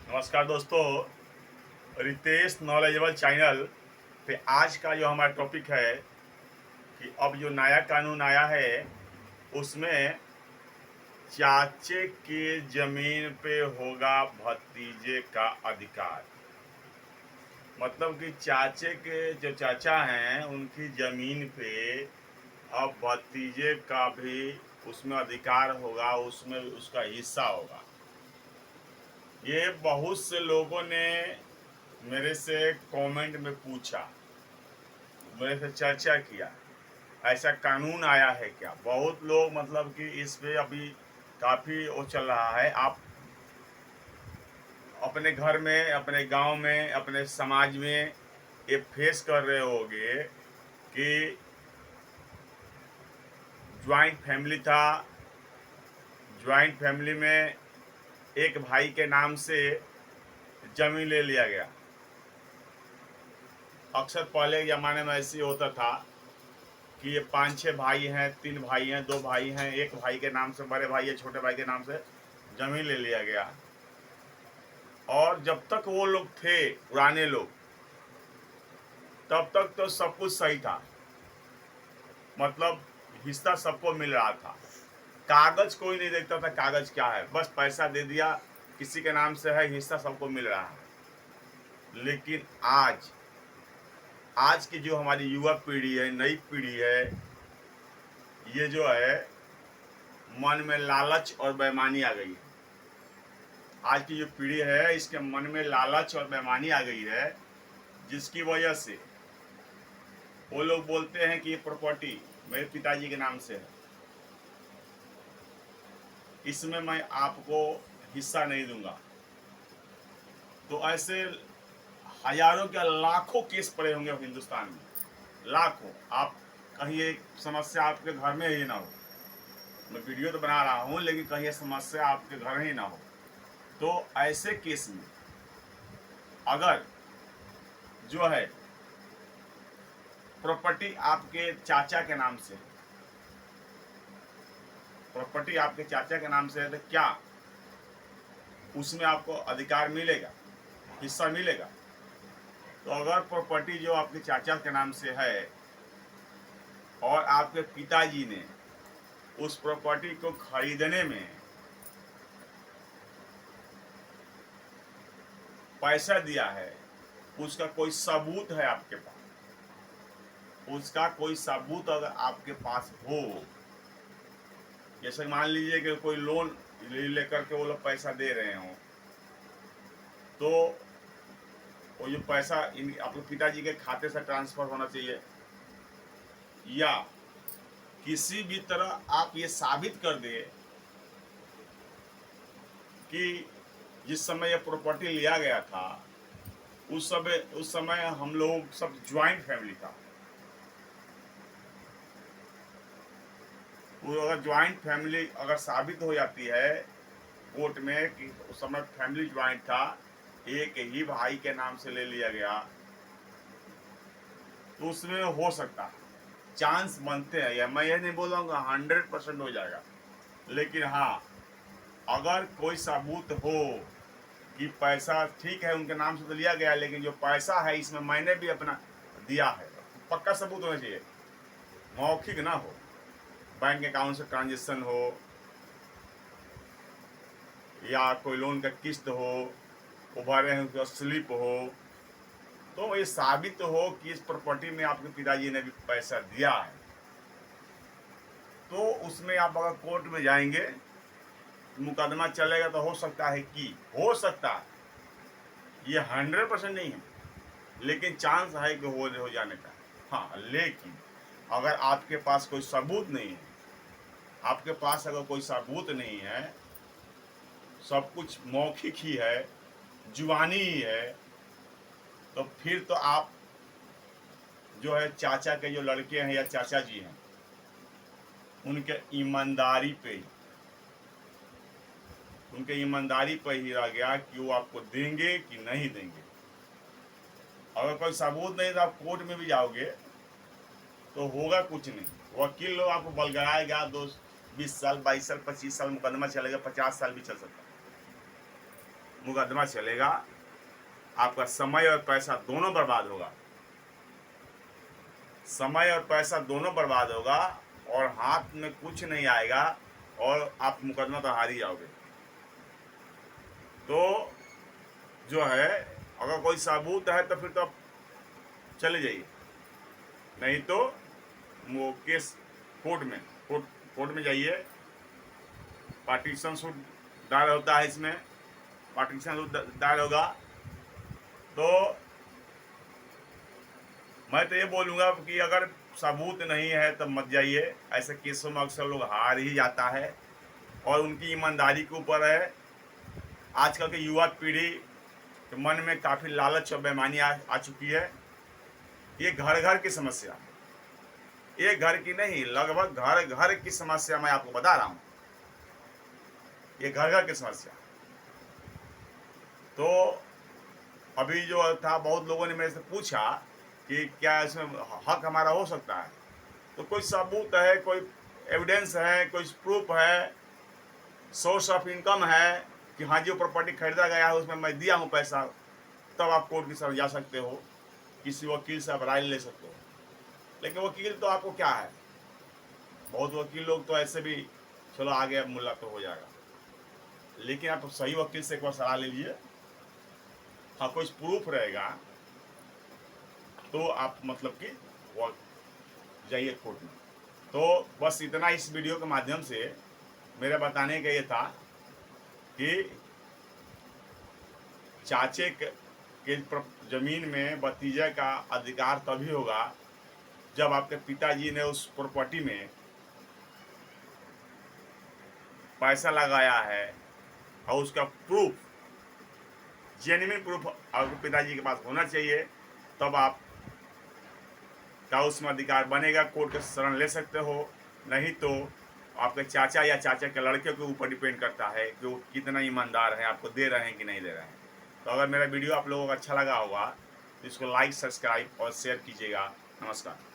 नमस्कार दोस्तों, Ritesh knowledgeable channel पे आज का जो हमारा टॉपिक है कि अब जो नया कानून आया है उसमें चाचे के जमीन पे होगा भतीजे का अधिकार। मतलब कि चाचे के जो चाचा हैं उनकी जमीन पे अब भतीजे का भी उसमें अधिकार होगा, उसमें उसका हिस्सा होगा। ये बहुत से लोगों ने मेरे से कमेंट में पूछा, मेरे से चर्चा किया, ऐसा कानून आया है क्या। बहुत लोग मतलब कि इस पे अभी काफ़ी वो चल रहा है। आप अपने घर में, अपने गांव में, अपने समाज में ये फेस कर रहे होगे कि ज्वाइंट फैमिली था। ज्वाइंट फैमिली में एक भाई के नाम से जमीन ले लिया गया। अक्सर पहले के ज़माने में ऐसे होता था कि ये 5-6 भाई हैं, 3 भाई हैं, 2 भाई हैं, एक भाई के नाम से, बड़े भाई या छोटे भाई के नाम से जमीन ले लिया गया। और जब तक वो लोग थे, पुराने लोग, तब तक तो सब कुछ सही था। मतलब हिस्सा सबको मिल रहा था। कागज कोई नहीं देखता था कागज क्या है, बस पैसा दे दिया, किसी के नाम से है, हिस्सा सबको मिल रहा है। लेकिन आज की जो हमारी युवा पीढ़ी है, नई पीढ़ी है, ये जो है मन में लालच और बेईमानी आ गई है। आज की जो पीढ़ी है इसके मन में लालच और बेईमानी आ गई है, जिसकी वजह से वो लोग बोलते हैं कि ये प्रॉपर्टी मेरे पिताजी के नाम से है, इसमें मैं आपको हिस्सा नहीं दूंगा। तो ऐसे हजारों क्या लाखों केस पड़े होंगे हिंदुस्तान में, लाखों। आप कहीं एक समस्या आपके घर में ही ना हो, मैं वीडियो तो बना रहा हूँ लेकिन कहीं समस्या आपके घर ही ना हो, तो ऐसे केस में अगर जो है प्रॉपर्टी आपके चाचा के नाम से, प्रॉपर्टी आपके चाचा के नाम से है, तो क्या उसमें आपको अधिकार मिलेगा, हिस्सा मिलेगा? तो अगर प्रॉपर्टी जो आपके चाचा के नाम से है और आपके पिताजी ने उस प्रॉपर्टी को खरीदने में पैसा दिया है, उसका कोई सबूत है आपके पास, उसका कोई सबूत अगर आपके पास हो, जैसे मान लीजिए कि कोई लोन लेकर के वो लोग पैसा दे रहे हो, तो वो जो पैसा इन अपने पिताजी के खाते से ट्रांसफर होना चाहिए, या किसी भी तरह आप ये साबित कर दे कि जिस समय ये प्रॉपर्टी लिया गया था उस समय हम लोग सब ज्वाइंट फैमिली था। वो अगर ज्वाइंट फैमिली अगर साबित हो जाती है कोर्ट में कि उस समय फैमिली ज्वाइंट था, एक ही भाई के नाम से ले लिया गया, तो उसमें हो सकता है, चांस बनते हैं। या मैं ये नहीं बोलूँगा 100% हो जाएगा, लेकिन हाँ, अगर कोई सबूत हो कि पैसा ठीक है उनके नाम से तो लिया गया, लेकिन जो पैसा है इसमें मैंने भी अपना दिया है, पक्का सबूत होना चाहिए, मौखिक ना हो। बैंक अकाउंट से ट्रांजेक्शन हो या कोई लोन का किस्त हो, उभरे हैं उसका स्लिप हो, तो ये साबित हो कि इस प्रॉपर्टी में आपके पिताजी ने भी पैसा दिया है, तो उसमें आप अगर कोर्ट में जाएंगे, मुकदमा चलेगा, तो हो सकता है कि हो सकता है, ये 100% नहीं है, लेकिन चांस है कि हो जाने का। हाँ, लेकिन अगर आपके पास कोई सबूत नहीं है, आपके पास अगर कोई सबूत नहीं है, सब कुछ मौखिक ही है, जुबानी ही है, तो फिर तो आप जो है चाचा के जो लड़के हैं या चाचा जी हैं, उनके ईमानदारी पे, उनके ईमानदारी पर ही रह गया कि वो आपको देंगे कि नहीं देंगे। अगर कोई सबूत नहीं तो आप कोर्ट में भी जाओगे तो होगा कुछ नहीं। वकील लोग आपको बलगड़ाएगा, 20 साल 22 साल 25 साल मुकदमा चलेगा, 50 साल भी चल सकता है। मुकदमा चलेगा, आपका समय और पैसा दोनों बर्बाद होगा, समय और पैसा दोनों बर्बाद होगा और हाथ में कुछ नहीं आएगा और आप मुकदमा तो हार ही जाओगे। तो जो है अगर कोई सबूत है तो फिर तो आप चले जाइए, नहीं तो वो केस कोर्ट में जाइए। पार्टीशन सूट दायर होता है, इसमें पार्टीशन सूट दायर होगा। तो मैं तो ये बोलूँगा कि अगर सबूत नहीं है तब मत जाइए। ऐसे केसों में अक्सर लोग हार ही जाता है और उनकी ईमानदारी के ऊपर है। आजकल के युवा पीढ़ी के मन में काफ़ी लालच और बेईमानी आ चुकी है। ये घर घर की समस्या, ये घर की नहीं, लगभग घर घर की समस्या मैं आपको बता रहा हूँ। ये घर घर की समस्या। तो अभी जो था, बहुत लोगों ने मेरे से पूछा कि क्या इसमें हक हमारा हो सकता है। तो कोई सबूत है, कोई एविडेंस है, कोई प्रूफ है, सोर्स ऑफ इनकम है कि हाँ जी वो प्रॉपर्टी खरीदा गया है, उसमें मैं दिया हूँ पैसा, तब आप कोर्ट की तरफ जा सकते हो, किसी वकील से आप राय ले सकते हो। लेकिन वकील तो आपको क्या है, बहुत वकील लोग तो ऐसे भी चलो आगे अब मुल्ला तो हो जाएगा, लेकिन आप सही वकील से एक बार सलाह ले लीजिए। हाँ, कुछ प्रूफ रहेगा तो आप मतलब कि वो जाइए कोर्ट में। तो बस इतना इस वीडियो के माध्यम से मेरा बताने का ये था कि चाचे के जमीन में भतीजे का अधिकार तभी होगा जब आपके पिताजी ने उस प्रॉपर्टी में पैसा लगाया है और उसका प्रूफ, जेन्युइन प्रूफ आपके पिताजी के पास होना चाहिए, तब आप का उसमें अधिकार बनेगा, कोर्ट के शरण ले सकते हो। नहीं तो आपके चाचा या चाचा के लड़के के ऊपर डिपेंड करता है कि वो कितना ईमानदार है, आपको दे रहे हैं कि नहीं दे रहे हैं। तो अगर मेरा वीडियो आप लोगों को अच्छा लगा होगा तो इसको लाइक, सब्सक्राइब और शेयर कीजिएगा। नमस्कार।